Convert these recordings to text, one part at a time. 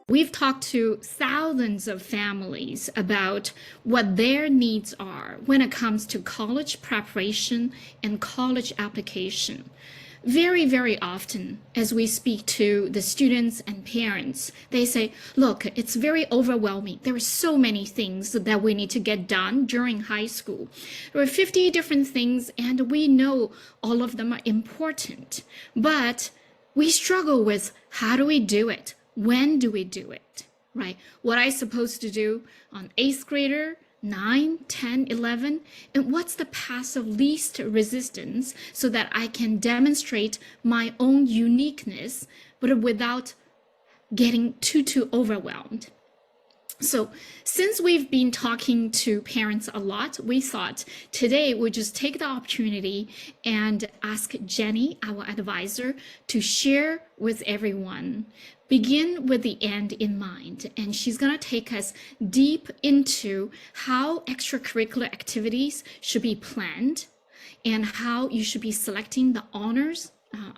We've talked to thousands of families about what their needs are when it comes to college preparation and college application. Very, very often, as we speak to the students and parents, they say, look, it's very overwhelming. There are so many things that we need to get done during high school. There are 50 different things, and we know all of them are important. But we struggle with how do we do it? When do we do it? Right? What I supposed to do on 8th grader, 9, 10, 11, and what's the path of least resistance so that I can demonstrate my own uniqueness, but without getting too overwhelmed. So since we've been talking to parents a lot, we thought today we'd just take the opportunity and ask Jenny, our advisor, to share with everyone. Begin with the end in mind, and she's going to take us deep into how extracurricular activities should be planned and how you should be selecting the honors,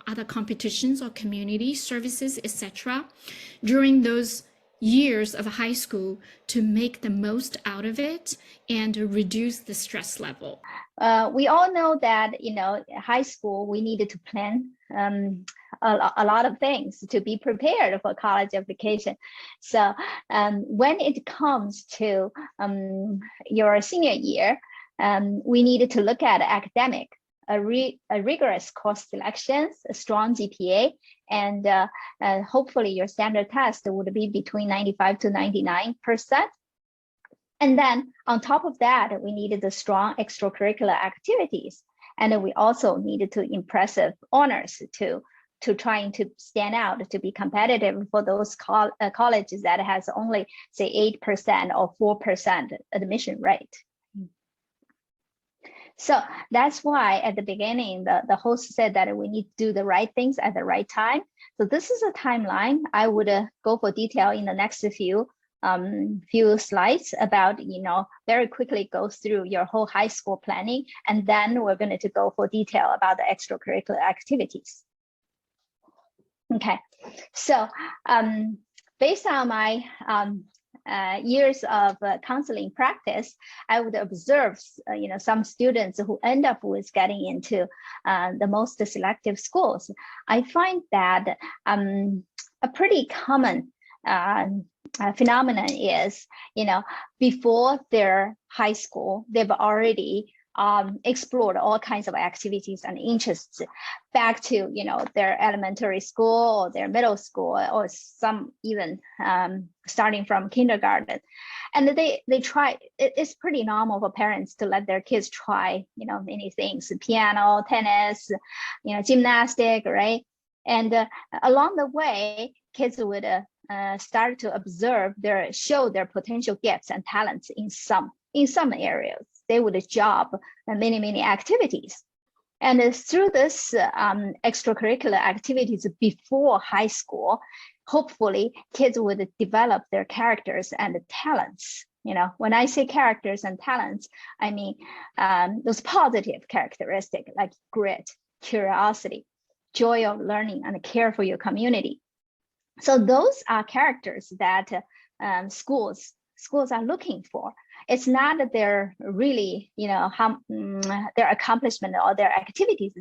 other competitions or community services, etc. during those years of high school to make the most out of it and reduce the stress level. We all know that, high school, we needed to plan a lot of things to be prepared for college application. So when it comes to your senior year, we needed to look at academic, a rigorous course selections, a strong GPA, and hopefully your standard test would be between 95 to 99%. And then on top of that, we needed the strong extracurricular activities. And we also needed to impressive honors to trying to stand out, to be competitive for those colleges that has only say 8% or 4% admission rate. So that's why at the beginning, the host said that we need to do the right things at the right time. So this is a timeline. I would go for detail in the next few slides about, very quickly go through your whole high school planning. And then we're going to go for detail about the extracurricular activities. Okay, so based on my years of counseling practice, I would observe, some students who end up with getting into the most selective schools. I find that a pretty common phenomenon is, before their high school, they've already explored all kinds of activities and interests back to, their elementary school or their middle school, or some even starting from kindergarten. And they try, it's pretty normal for parents to let their kids try, many things, piano, tennis, gymnastic, right? And along the way, kids would start to observe show their potential gifts and talents in some areas. They would job many activities. And through this extracurricular activities before high school, hopefully kids would develop their characters and talents. When I say characters and talents, I mean those positive characteristics like grit, curiosity, joy of learning, and care for your community. So those are characters that schools are looking for. It's not that they're really, their accomplishment or their activities.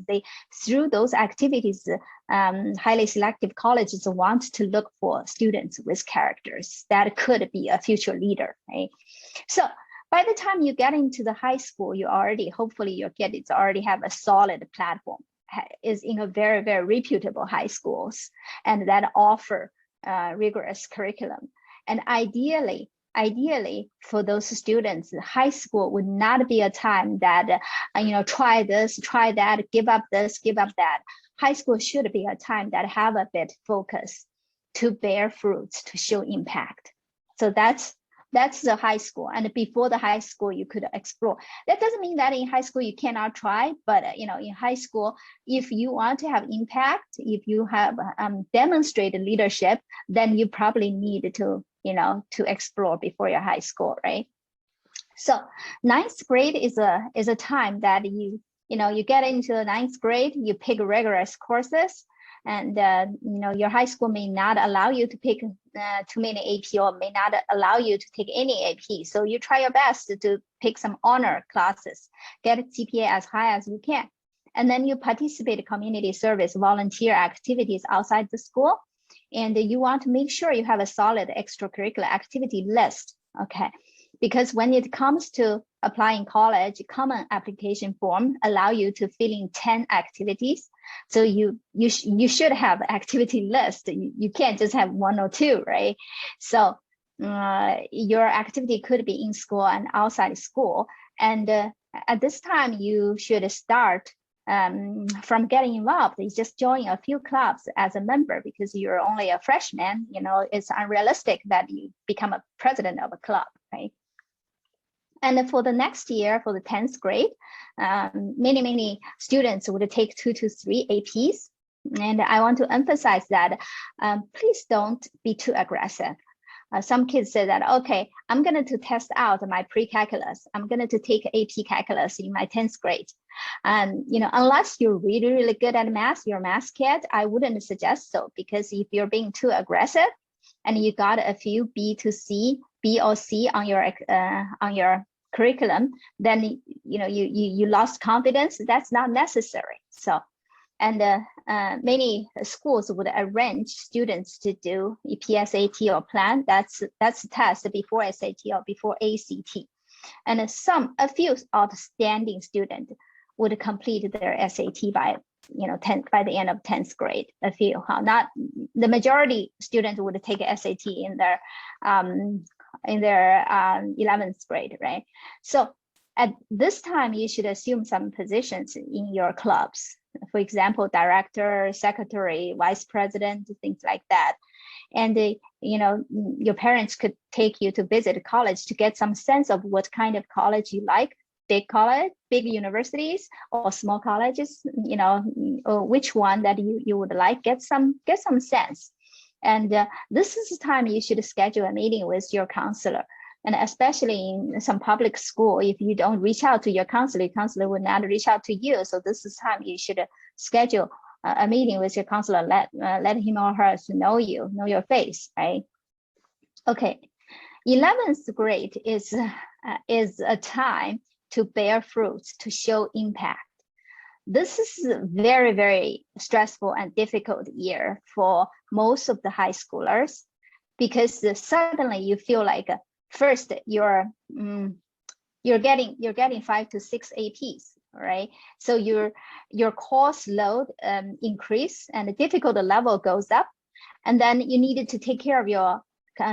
Through those activities, highly selective colleges want to look for students with characters that could be a future leader, right? So by the time you get into the high school, hopefully your kids already have a solid platform, is in a very, very reputable high schools, and that offer rigorous curriculum. And ideally for those students, high school would not be a time that try this, try that, give up this, give up that. High school should be a time that have a bit focus to bear fruits, to show impact. So that's the high school. And before the high school, you could explore. That doesn't mean that in high school you cannot try, but in high school, if you want to have impact, if you have demonstrated leadership, then you probably need to explore before your high school, right? So 9th grade is a time that you get into the 9th grade, you pick rigorous courses. and your high school may not allow you to pick too many AP, or may not allow you to take any AP. So you try your best to pick some honor classes, get a GPA as high as you can. And then you participate in community service, volunteer activities outside the school. And you want to make sure you have a solid extracurricular activity list, okay? Because when it comes to applying college, common application form allow you to fill in 10 activities. So you should have activity list. You can't just have 1 or 2, right? So your activity could be in school and outside school. And at this time, you should start from getting involved. You just join a few clubs as a member, because you're only a freshman. It's unrealistic that you become a president of a club, right? And for the next year, for the 10th grade, many students would take 2 to 3 APs. And I want to emphasize that please don't be too aggressive. Some kids say that, okay, I'm going to test out my pre-calculus. I'm going to take AP calculus in my 10th grade. And, unless you're really, really good at math, you're a math kid, I wouldn't suggest so, because if you're being too aggressive and you got a few B or C on your curriculum, then, you lost confidence. That's not necessary. So, and many schools would arrange students to do PSAT or plan. That's a test before SAT or before ACT. And a few outstanding students would complete their SAT by by the end of 10th grade. A few, not the majority. Students would take SAT in their 11th grade, right? So at this time, you should assume some positions in your clubs. For example, director, secretary, vice president, things like that. And your parents could take you to visit college to get some sense of what kind of college you like. Big college, big universities, or small colleges, or which one that you would like. Get some sense. And this is the time you should schedule a meeting with your counselor. And especially in some public school, if you don't reach out to your counselor will not reach out to you. So this is time you should schedule a meeting with your counselor. Let him or her to know your face, right? Okay, 11th grade is a time to bear fruits, to show impact. This is a very, very stressful and difficult year for most of the high schoolers, because suddenly you feel like first you're getting 5 to 6 APs, right? So your course load increase and the difficulty level goes up, and then you needed to take care of your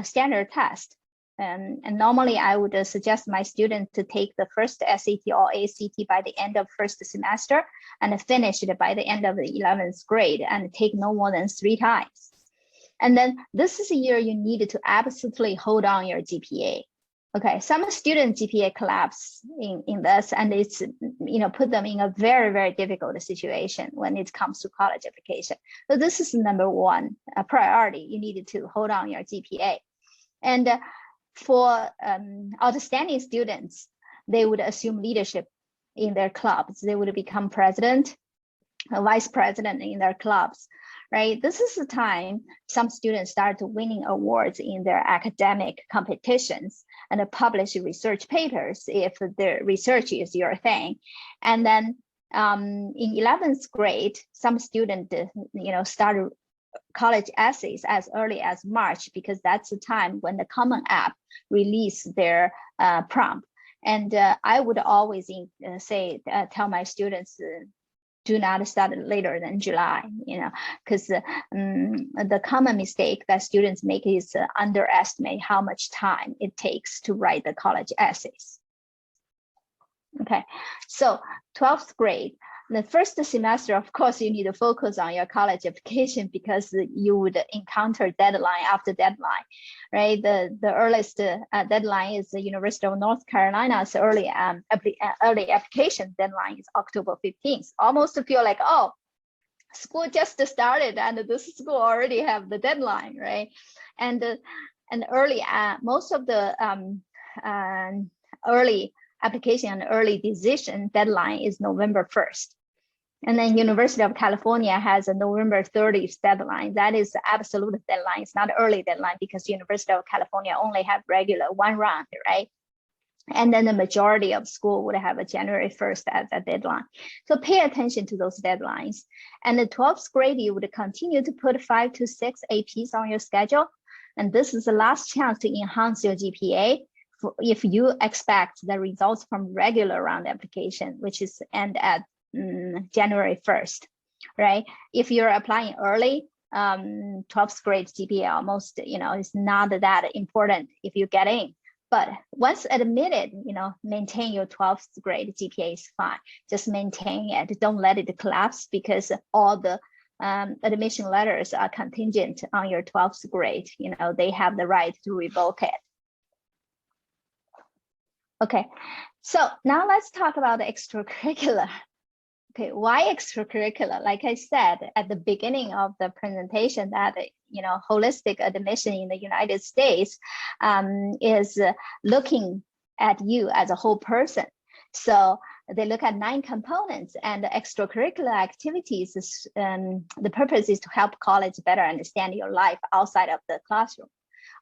standard test. And normally I would suggest my students to take the first SAT or ACT by the end of first semester and finish it by the end of the 11th grade, and take no more than 3 times. And then this is a year you need to absolutely hold on your GPA. Okay, some student GPA collapse in this, and it's put them in a very, very difficult situation when it comes to college application. So this is number one, a priority. You need to hold on your GPA. And for outstanding students, they would assume leadership in their clubs. They would become president, vice president in their clubs, right? This is the time some students start winning awards in their academic competitions and publish research papers if the research is your thing. And then in 11th grade, some students, start college essays as early as March, because that's the time when the Common App release their prompt. And I would always tell my students, do not start later than July, because the common mistake that students make is underestimate how much time it takes to write the college essays. Okay, so 12th grade, the first semester, of course, you need to focus on your college application, because you would encounter deadline after deadline, right? The earliest deadline is the University of North Carolina's early application deadline is October 15th. Almost feel like, oh, school just started and this school already have the deadline, right? And early, most of the early application and early decision deadline is November 1st. And then University of California has a November 30th deadline. That is the absolute deadline. It's not early deadline because University of California only have regular one round, right? And then the majority of school would have a January 1st as a deadline. So pay attention to those deadlines. And the 12th grade, you would continue to put 5 to 6 APs on your schedule. And this is the last chance to enhance your GPA if you expect the results from regular round application, which is end at January 1st, right? If you're applying early, 12th grade GPA almost, is not that important if you get in. But once admitted, maintain your 12th grade GPA is fine. Just maintain it. Don't let it collapse because all the admission letters are contingent on your 12th grade. They have the right to revoke it. Okay, so now let's talk about the extracurricular. Okay, why extracurricular? Like I said at the beginning of the presentation, that holistic admission in the United States is looking at you as a whole person. So they look at 9 components, and the extracurricular activities is, the purpose is to help college better understand your life outside of the classroom.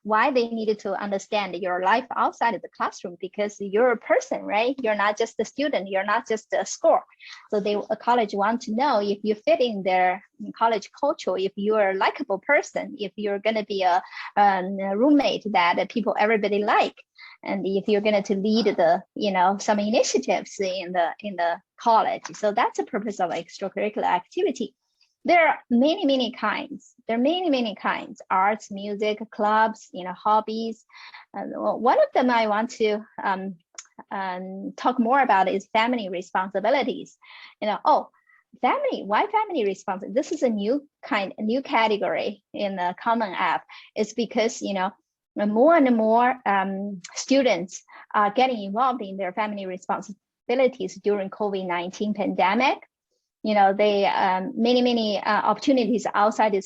Why they needed to understand your life outside of the classroom? Because you're a person, right? You're not just a student, you're not just a score. So a college want to know if you fit in their college culture, if you're a likable person, if you're going to be a roommate that everybody like, and if you're going to lead the some initiatives in the college. So that's the purpose of extracurricular activity. There are many kinds. There are many kinds: arts, music, clubs, hobbies. One of them I want to talk more about is family responsibilities. Family. Why family responsibility? This is a new category in the Common App. It's because more and more students are getting involved in their family responsibilities during COVID-19 pandemic. They many opportunities outside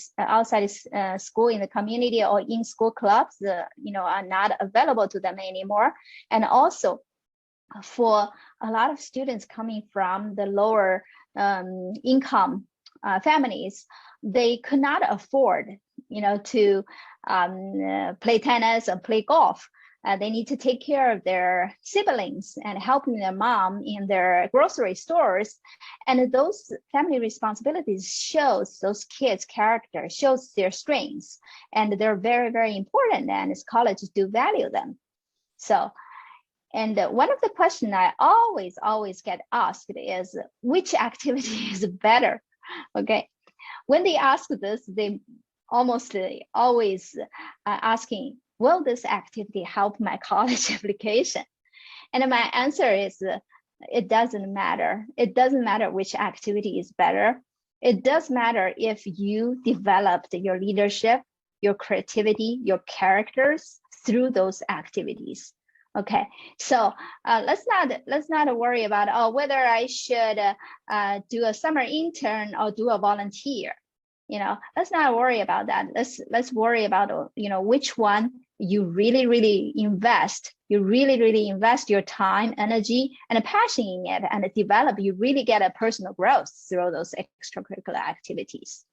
school, in the community or in school clubs, are not available to them anymore. And also for a lot of students coming from the lower income families, they could not afford to play tennis or play golf. They need to take care of their siblings and helping their mom in their grocery stores. And those family responsibilities shows those kids' character, shows their strengths. And they're very important, and as colleges do value them. So, and one of the questions I always get asked is, which activity is better? Okay, when they ask this, they almost always asking, will this activity help my college application? And my answer is, it doesn't matter. It doesn't matter which activity is better. It does matter if you developed your leadership, your creativity, your characters through those activities. Okay, so let's not worry about whether I should do a summer intern or do a volunteer. Let's not worry about that. Let's worry about which one you really invest. You really invest your time, energy, and passion in it, and develop. You really get a personal growth through those extracurricular activities.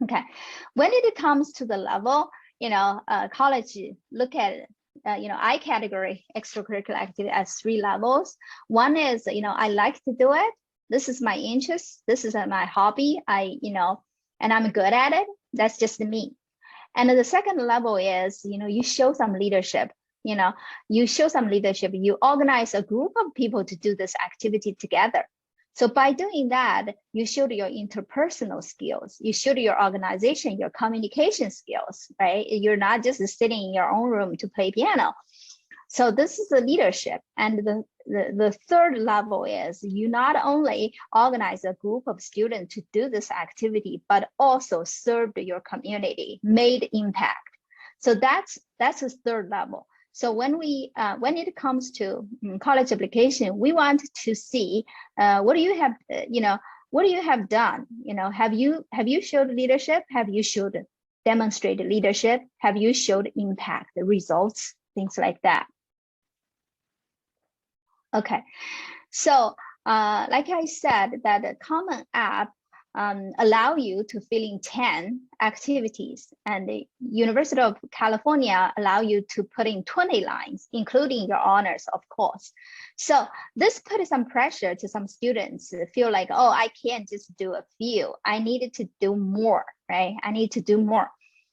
Okay, when it comes to the level, college look at I category extracurricular activity as 3 levels. One is I like to do it. This is my interest. This is my hobby. And I'm good at it. That's just me. And the second level is, you show some leadership. You show some leadership. You organize a group of people to do this activity together. So by doing that, you showed your interpersonal skills. You showed your organization, your communication skills, right? You're not just sitting in your own room to play piano. So this is the leadership. And the third level is you not only organize a group of students to do this activity, but also served your community, made impact. So that's the third level. So when it comes to college application, we want to see what do you have, what do you have done? Have you showed leadership? Have you showed demonstrated leadership? Have you showed impact, the results, things like that? Okay, so like I said, that a common app allow you to fill in 10 activities, and the University of California allow you to put in 20 lines, including your honors, of course. So this put some pressure to some students to feel like, oh, I can't just do a few. I needed to do more, right? I need to do more.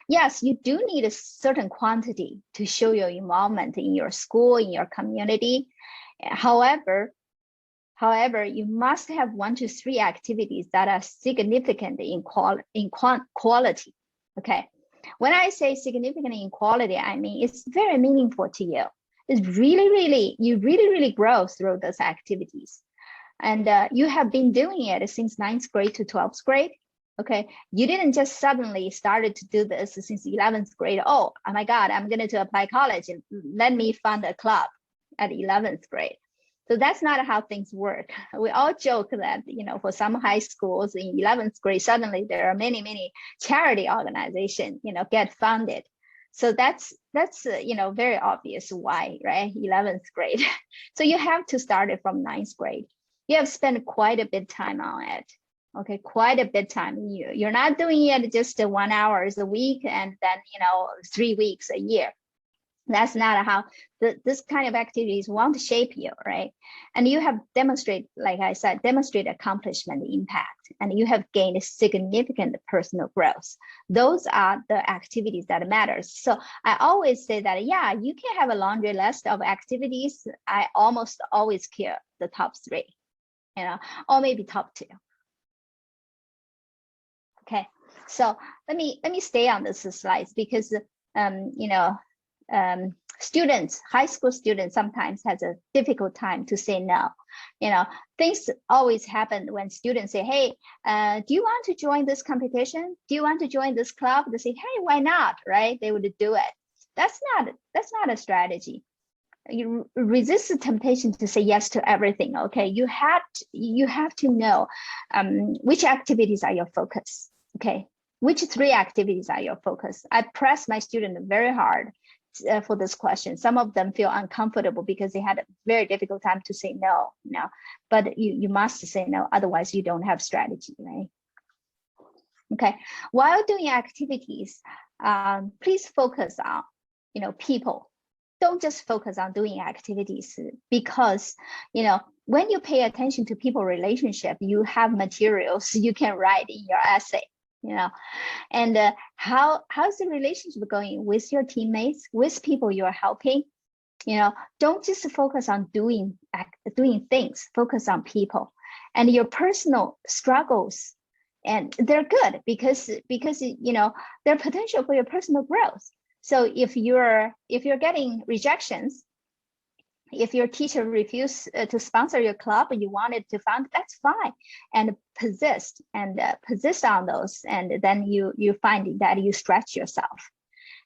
Yes, you do need a certain quantity to show your involvement in your school, in your community. However, you must have 1 to 3 activities that are significant in quality. Okay, when I say significant in quality, I mean it's very meaningful to you. It's you really grow through those activities, and you have been doing it since 9th grade to 12th grade. Okay, you didn't just suddenly started to do this since 11th grade. Oh my God, I'm going to apply college, and let me fund a club at 11th grade. So that's not how things work. We all joke that, for some high schools in 11th grade, suddenly there are many charity organizations, get funded. So that's very obvious why, right? 11th grade. So you have to start it from 9th grade. You have spent quite a bit of time on it. Okay, quite a bit of time. You're not doing it just 1 hour a week and then, 3 weeks a year. That's not how this kind of activities want to shape you, right? And you have demonstrated, like I said, demonstrate accomplishment impact, and you have gained significant personal growth. Those are the activities that matters. So I always say that, yeah, you can have a laundry list of activities. I almost always care the top 3, or maybe top 2. Okay, so let me stay on this slides because students, high school students sometimes has a difficult time to say no. Things always happen when students say, hey, do you want to join this competition? Do you want to join this club? They say, hey, why not, right? They would do it. That's not a strategy. You resist the temptation to say yes to everything. Okay, you have to know which activities are your focus. Okay, which 3 activities are your focus? I press my student very hard for this question. Some of them feel uncomfortable because they had a very difficult time to say no. But you must say no, otherwise you don't have strategy, right? Okay, while doing activities, please focus on people. Don't just focus on doing activities, because when you pay attention to people relationship, you have materials you can write in your essay. And how's the relationship going with your teammates, with people you're helping? Don't just focus on doing things, focus on people and your personal struggles. And they're good because they're potential for your personal growth. So if you're getting rejections, if your teacher refused to sponsor your club and you wanted to fund, that's fine, and persist on those, and then you find that you stretch yourself.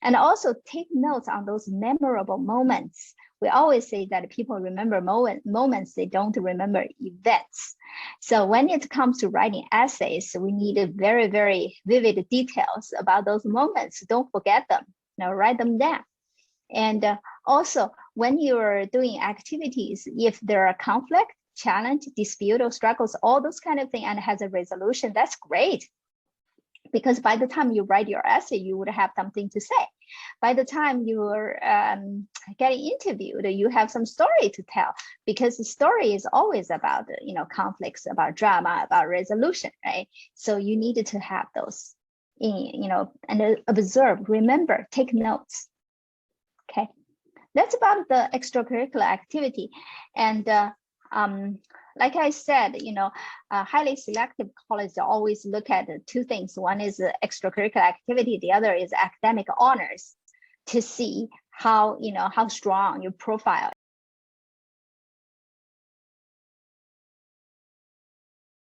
And also take notes on those memorable moments. We always say that people remember moments, they don't remember events. So when it comes to writing essays, we need very, very vivid details about those moments. Don't forget them, write them down. And also, when you're doing activities, if there are conflict, challenge, dispute, or struggles, all those kind of things, and has a resolution, that's great. Because by the time you write your essay, you would have something to say. By the time you're getting interviewed, you have some story to tell, because the story is always about conflicts, about drama, about resolution, right? So you needed to have those, and observe, remember, take notes. Okay, that's about the extracurricular activity. And like I said, highly selective colleges always look at 2 things. One is extracurricular activity, the other is academic honors, to see how strong your profile